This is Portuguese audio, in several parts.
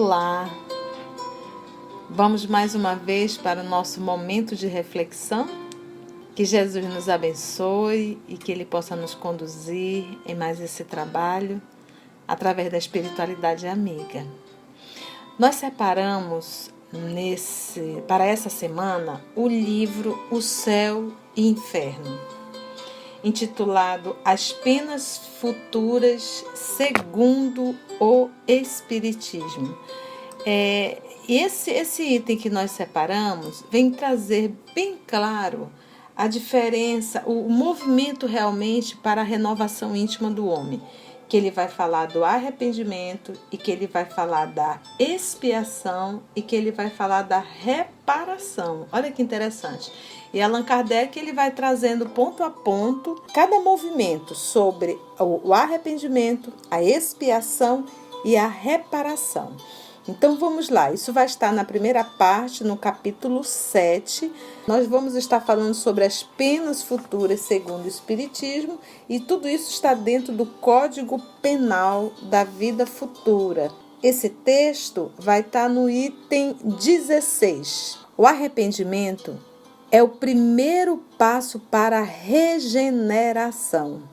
Olá! Vamos mais uma vez para o nosso momento de reflexão? Que Jesus nos abençoe e que Ele possa nos conduzir em mais esse trabalho através da espiritualidade amiga. Nós separamos para essa semana o livro O Céu e Inferno, intitulado As Penas Futuras segundo o Espiritismo. Esse item que nós separamos vem trazer bem claro a diferença, o movimento realmente para a renovação íntima do homem, que ele vai falar do arrependimento e que ele vai falar da expiação e que ele vai falar da reparação. Olha que interessante. E Allan Kardec ele vai trazendo ponto a ponto cada movimento sobre o arrependimento, a expiação e a reparação. Então vamos lá, isso vai estar na primeira parte, no capítulo 7. Nós vamos estar falando sobre as penas futuras segundo o Espiritismo e tudo isso está dentro do Código Penal da Vida Futura. Esse texto vai estar no item 16. O arrependimento é o primeiro passo para a regeneração,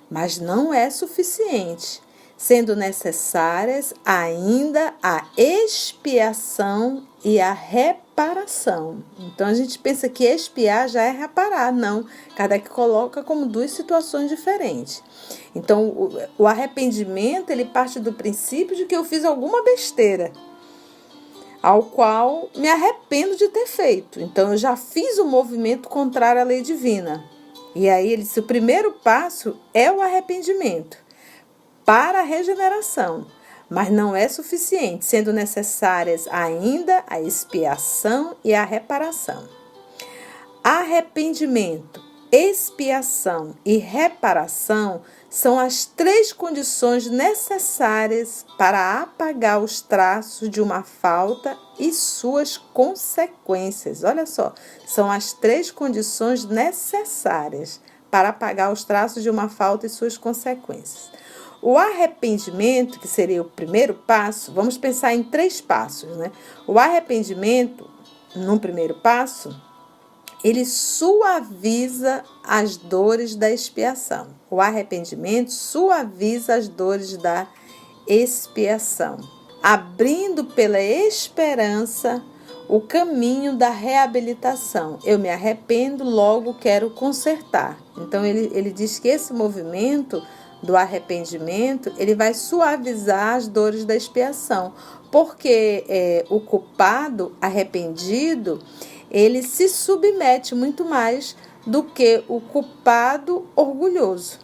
mas não é suficiente, sendo necessárias ainda a expiação e a reparação. Então a gente pensa que expiar já é reparar, não. Kardec coloca como duas situações diferentes. Então o arrependimento ele parte do princípio de que eu fiz alguma besteira, ao qual me arrependo de ter feito. Então eu já fiz um movimento contrário à lei divina. E aí ele disse, o primeiro passo é o arrependimento para a regeneração, mas não é suficiente, sendo necessárias ainda a expiação e a reparação. Arrependimento, expiação e reparação são as três condições necessárias para apagar os traços de uma falta e suas consequências. Olha só, são as três condições necessárias para apagar os traços de uma falta e suas consequências. O arrependimento, que seria o primeiro passo, vamos pensar em três passos, né? O arrependimento, no primeiro passo, ele suaviza as dores da expiação. O arrependimento suaviza as dores da expiação, abrindo pela esperança o caminho da reabilitação. Eu me arrependo, logo quero consertar. Então ele diz que esse movimento do arrependimento, ele vai suavizar as dores da expiação, porque o culpado arrependido, ele se submete muito mais do que o culpado orgulhoso.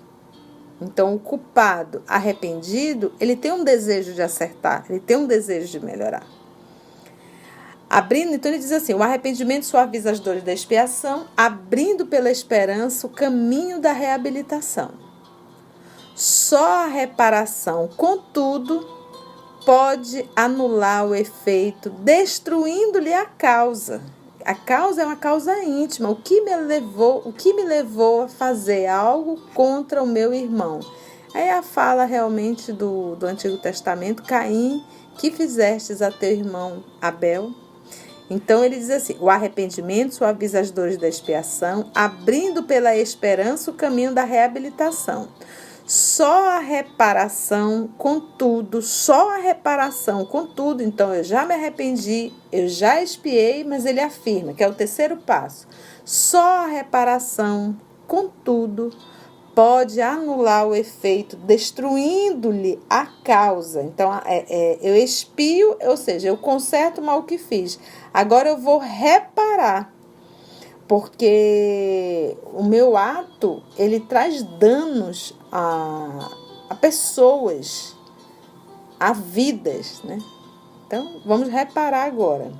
Então, o culpado arrependido, ele tem um desejo de acertar, ele tem um desejo de melhorar. Então ele diz assim, o arrependimento suaviza as dores da expiação, abrindo pela esperança o caminho da reabilitação. Só a reparação, contudo, pode anular o efeito, destruindo-lhe a causa. A causa é uma causa íntima. O que me levou a fazer algo contra o meu irmão? Aí a fala realmente do Antigo Testamento, Caim, que fizestes a teu irmão Abel? Então ele diz assim, o arrependimento suaviza as dores da expiação, abrindo pela esperança o caminho da reabilitação. Só a reparação, contudo, então eu já me arrependi, eu já expiei, mas ele afirma, que é o terceiro passo, só a reparação, contudo, pode anular o efeito, destruindo-lhe a causa. Então, eu expio, ou seja, eu conserto o mal que fiz, agora eu vou reparar. Porque o meu ato, ele traz danos a pessoas, a vidas, né? Então, vamos reparar agora.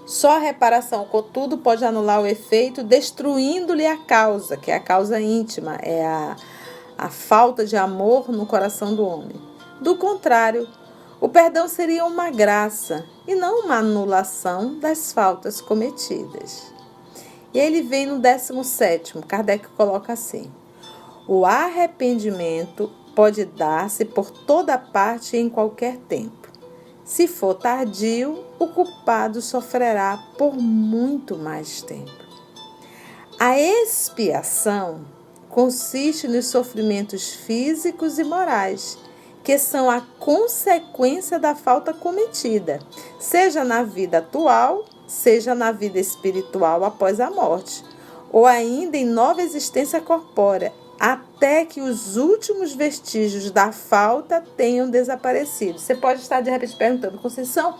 Só a reparação, contudo, pode anular o efeito, destruindo-lhe a causa, que é a causa íntima, é a falta de amor no coração do homem. Do contrário, o perdão seria uma graça e não uma anulação das faltas cometidas. E aí ele vem no 17º, Kardec coloca assim, o arrependimento pode dar-se por toda parte e em qualquer tempo. Se for tardio, o culpado sofrerá por muito mais tempo. A expiação consiste nos sofrimentos físicos e morais, que são a consequência da falta cometida, seja na vida atual, seja na vida espiritual após a morte, ou ainda em nova existência corpórea, até que os últimos vestígios da falta tenham desaparecido. Você pode estar de repente perguntando, Conceição,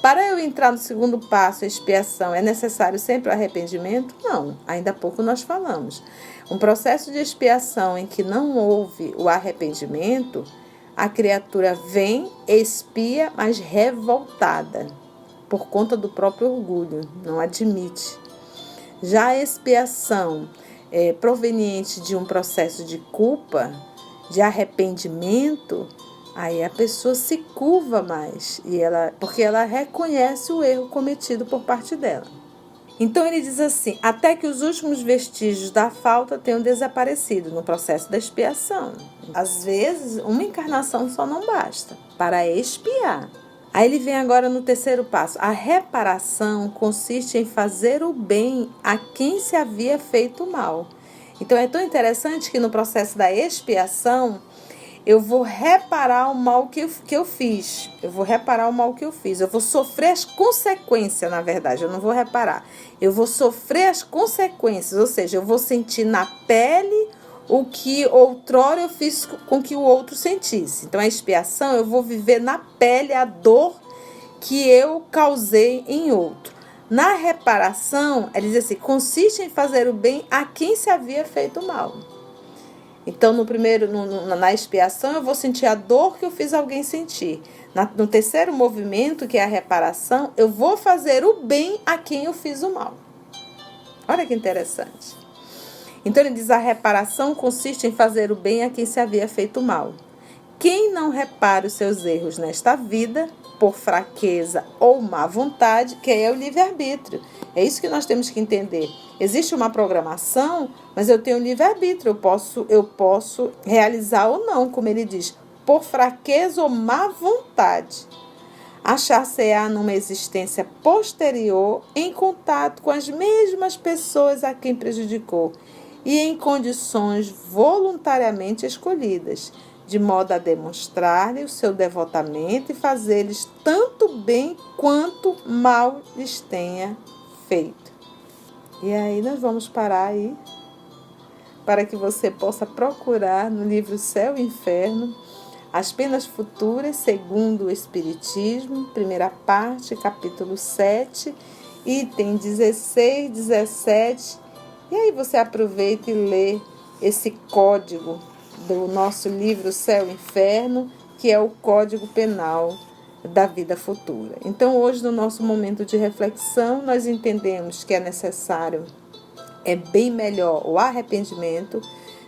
para eu entrar no segundo passo, a expiação, é necessário sempre o arrependimento? Não, ainda há pouco nós falamos. Um processo de expiação em que não houve o arrependimento, a criatura vem, expia, mas revoltada, por conta do próprio orgulho, não admite. Já a expiação proveniente de um processo de culpa, de arrependimento, aí a pessoa se curva mais, porque ela reconhece o erro cometido por parte dela. Então ele diz assim, até que os últimos vestígios da falta tenham desaparecido no processo da expiação. Às vezes, uma encarnação só não basta para expiar. Aí ele vem agora no terceiro passo. A reparação consiste em fazer o bem a quem se havia feito o mal. Então é tão interessante que no processo da expiação, eu vou reparar o mal que eu fiz. Eu vou reparar o mal que eu fiz. Eu vou sofrer as consequências, na verdade. Eu não vou reparar. Eu vou sofrer as consequências. Ou seja, eu vou sentir na pele o que outrora eu fiz com que o outro sentisse. Então, a expiação, eu vou viver na pele a dor que eu causei em outro. Na reparação, ele diz assim, consiste em fazer o bem a quem se havia feito mal. Então, na expiação, eu vou sentir a dor que eu fiz alguém sentir. No terceiro movimento, que é a reparação, eu vou fazer o bem a quem eu fiz o mal. Olha que interessante. Então, ele diz, a reparação consiste em fazer o bem a quem se havia feito mal. Quem não repara os seus erros nesta vida, por fraqueza ou má vontade, que é o livre-arbítrio. É isso que nós temos que entender. Existe uma programação, mas eu tenho livre-arbítrio. Eu posso realizar ou não, como ele diz, por fraqueza ou má vontade. Achar-se-á numa existência posterior em contato com as mesmas pessoas a quem prejudicou e em condições voluntariamente escolhidas, de modo a demonstrar-lhe o seu devotamento e fazer-lhes tanto bem quanto mal lhes tenha feito. E aí nós vamos parar aí, para que você possa procurar no livro Céu e Inferno, As Penas Futuras, segundo o Espiritismo, primeira parte, capítulo 7, item 16, 17. E aí você aproveita e lê esse código do nosso livro Céu e Inferno, que é o Código Penal da Vida Futura. Então, hoje, no nosso momento de reflexão, nós entendemos que é necessário, é bem melhor o arrependimento.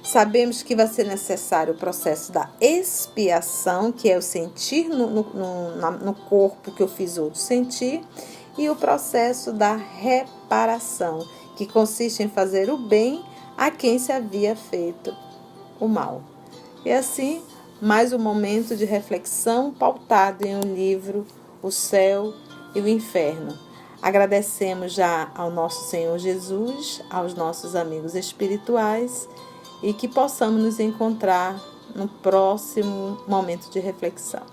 Sabemos que vai ser necessário o processo da expiação, que é o sentir no corpo que eu fiz outro sentir, e o processo da reparação, que consiste em fazer o bem a quem se havia feito o mal. E assim, mais um momento de reflexão pautado em um livro, O Céu e o Inferno. Agradecemos já ao nosso Senhor Jesus, aos nossos amigos espirituais, e que possamos nos encontrar no próximo momento de reflexão.